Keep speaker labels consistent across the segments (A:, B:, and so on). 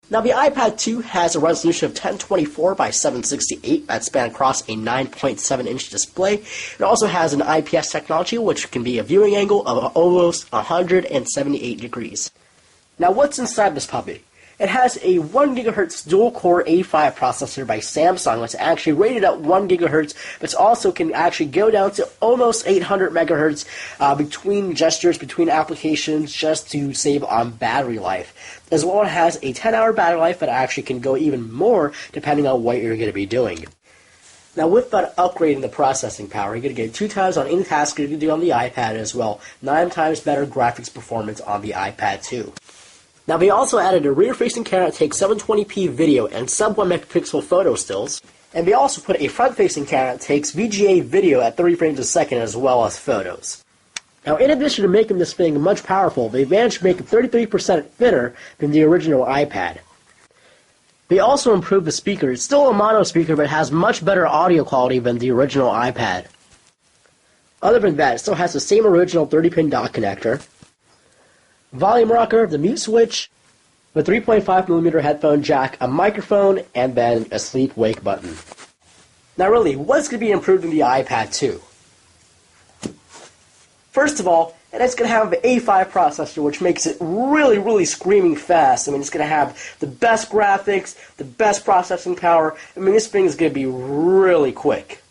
A: Now the iPad 2 has a resolution of 1024 by 768 that span across a 9.7-inch display. It also has an IPS technology, which can be a viewing angle of almost 178 degrees. Now what's inside this puppy? It has a 1 GHz dual-core A5 processor by Samsung that's actually rated at 1 GHz, but also can actually go down to almost 800 MHz between gestures, between applications, just to save on battery life. As well, it has a 10-hour battery life that actually can go even more depending on what you're going to be doing. Now with that upgrade in the processing power, you're going to get 2 times on any task you can do on the iPad, as well 9 times better graphics performance on the iPad 2. Now they also added a rear-facing camera that takes 720p video and sub-1 megapixel photo stills. And they also put a front-facing camera that takes VGA video at 30 frames a second as well as photos. Now in addition to making this thing much powerful, they managed to make it 33% thinner than the original iPad. They also improved the speaker. It's still a mono speaker, but it has much better audio quality than the original iPad. Other than that, it still has the same original 30-pin dock connector, volume rocker, the mute switch, the 3.5mm headphone jack, a microphone, and then a sleep-wake button. Now really, what's going to be improved in the iPad 2? First of all, it's going to have an A5 processor, which makes it really, really screaming fast. I mean, it's going to have the best graphics, the best processing power. I mean, this thing is going to be really quick.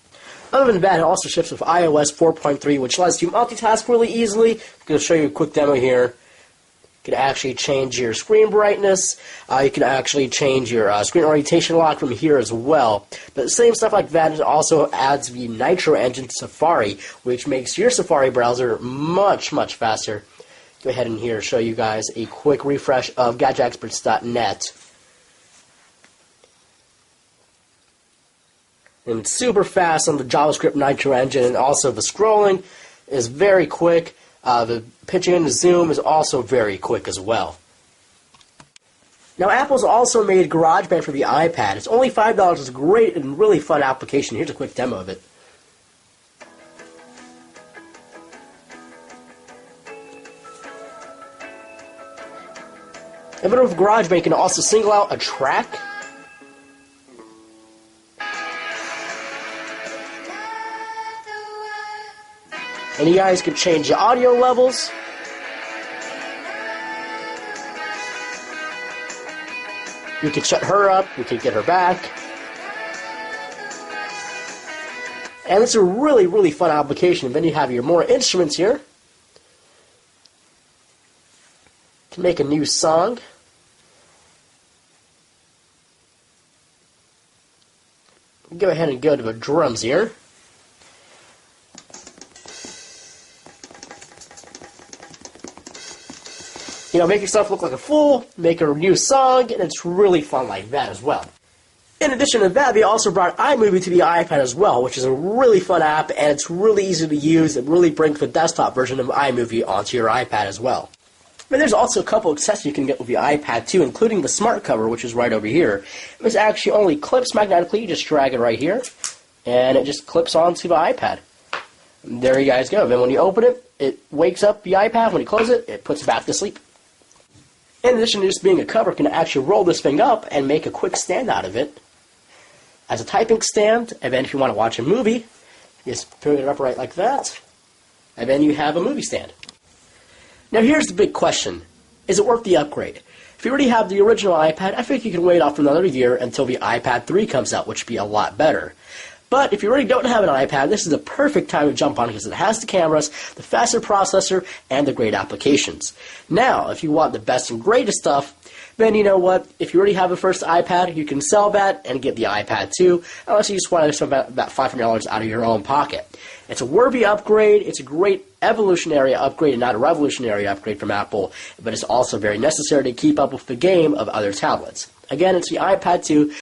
A: Other than that, it also ships with iOS 4.3, which lets you multitask really easily. I'm going to show you a quick demo here. You can actually change your screen brightness. You can actually change your screen orientation lock from here as well. But the same stuff like that, it also adds the Nitro engine to Safari, which makes your Safari browser much, much faster. Go ahead and here show you guys a quick refresh of GadgetExperts.net. And it's super fast on the JavaScript Nitro engine, and also the scrolling is very quick. The pitching into zoom is also very quick as well. Now, Apple's also made GarageBand for the iPad. It's only $5. It's a great and really fun application. Here's a quick demo of it. And with GarageBand, you can also single out a track. And you guys can change the audio levels. You can shut her up. You can get her back. And it's a really, really fun application. Then you have your more instruments here. You can make a new song. Go ahead and go to the drums here. You know, make yourself look like a fool, make a new song, and it's really fun like that as well. In addition to that, they also brought iMovie to the iPad as well, which is a really fun app, and it's really easy to use. It really brings the desktop version of iMovie onto your iPad as well. But there's also a couple of accessories you can get with the iPad too, including the smart cover, which is right over here. This actually only clips magnetically. You just drag it right here, and it just clips onto the iPad. And there you guys go. Then when you open it, it wakes up the iPad. When you close it, it puts it back to sleep. In addition to just being a cover, you can actually roll this thing up and make a quick stand out of it as a typing stand. And then if you want to watch a movie, you just put it upright like that, and then you have a movie stand. Now here's the big question. Is it worth the upgrade? If you already have the original iPad, I think you can wait off another year until the iPad 3 comes out, which would be a lot better. But if you already don't have an iPad, this is the perfect time to jump on it because it has the cameras, the faster processor, and the great applications. Now, if you want the best and greatest stuff, then you know what? If you already have the first iPad, you can sell that and get the iPad 2, unless you just want to spend about $500 out of your own pocket. It's a worthy upgrade. It's a great evolutionary upgrade and not a revolutionary upgrade from Apple, but it's also very necessary to keep up with the game of other tablets. Again, it's the iPad 2.